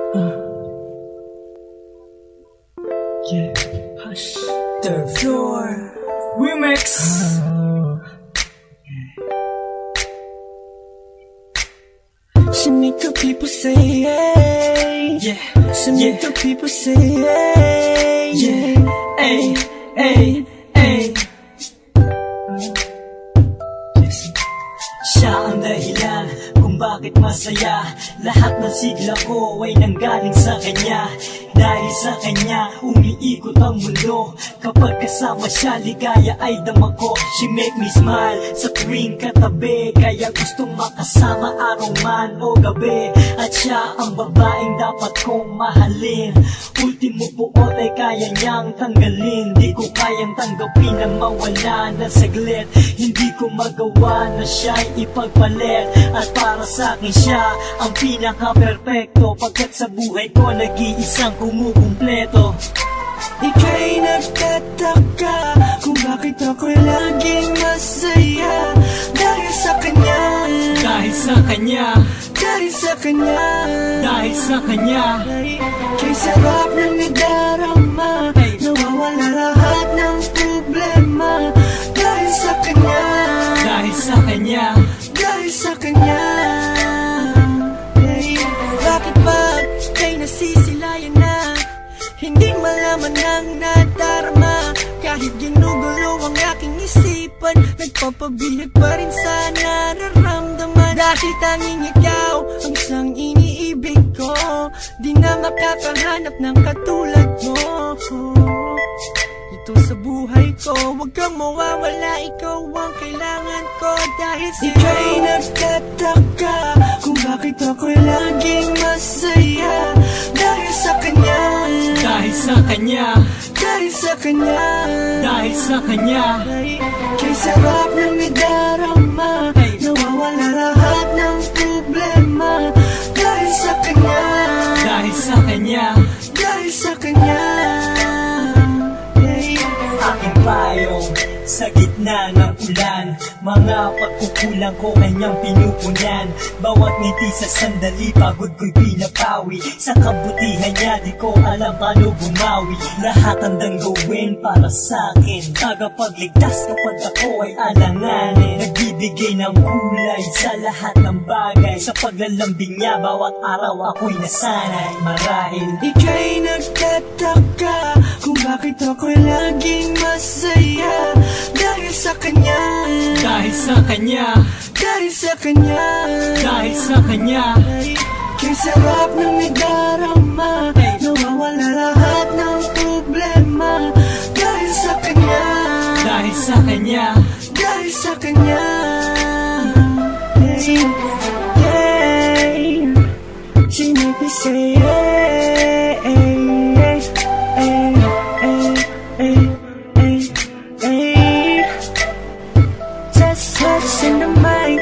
Yeah, hush. Third floor remix. She make the people say hey. Yeah, she make the people say hey. Yeah, hey, hey, hey. Siya ang dahilan kung bakit masaya. Lahat ng sigla ko ay nanggaling sa kanya. Dahil sa kanya, umiikot ang mundo. Kapag kasama siya, ligaya ay dama ko. She make me smile sa tuwing katabi. Kaya gustong makasama araw man o gabi. At siya ang babaeng dapat kong mahalin. Ultimo buot ay kaya niyang tanggalin. Di ko kayang tanggapin na mawala ng saglit. Hindi ko magawa na siya'y ipagpalit. At para sa akin siya ang pinaka-perfecto. Pagkat sa buhay ko nag-iisang kumukumpleto. Ika'y nagtataka kung bakit ako'y laging masaya. Dahil sa kanya, dahil sa kanya, dahil sa kanya, dahil sa kanya. Kay sarap ng nadarama, nawawala lahat ng problema. Dahil sa kanya, dahil sa kanya, dahil sa kanya. Bakit ba kay nasisilayan na hindi malaman ng nadarama? Kahit ginugulo ang aking isipan, nagpapabihag pa rin sa nararamdaman. Dahil tanging ikaw ang siyang iniibig ko, di na makakahanap ng katulad mo. Ito sa buhay ko, huwag kang mawawala, ikaw ang kailangan ko. Dahil sa ika'y nagtataka kung bakit ako'y laging masaya. Dahil sa kanya, dahil sa kanya, dahil sa kanya, dahil sa kanya. Kay sarap ng nadarama, nawawala lahat ng problema. Dahil sa kanya, dahil sa kanya, dahil sa kanya. Aking payong sa gitna ng ulan, mga pagkukulang ko kanyang pinupunan. Bawat ngiti sa sandali, pagod ko'y pinapawi. Sa kabutihan niya, di ko alam paano bumawi. Lahat handang gawin para sa'kin, tagapagligtas kapag ako ay alanganin. Nagbibigay ng kulay sa lahat ng bagay. Sa paglalambing niya, bawat araw ako'y nasanay. Marahil ika'y nagtataka kung bakit ako'y laging masaya. Dahil sa kanya, dahil sa kanya, dahil sa kanya, dahil sa kanya. Kay sarap ng nadarama, nawawala lahat ng problema. Dahil sa kanya, dahil sa kanya, dahil sa kanya. She make me say in the mic.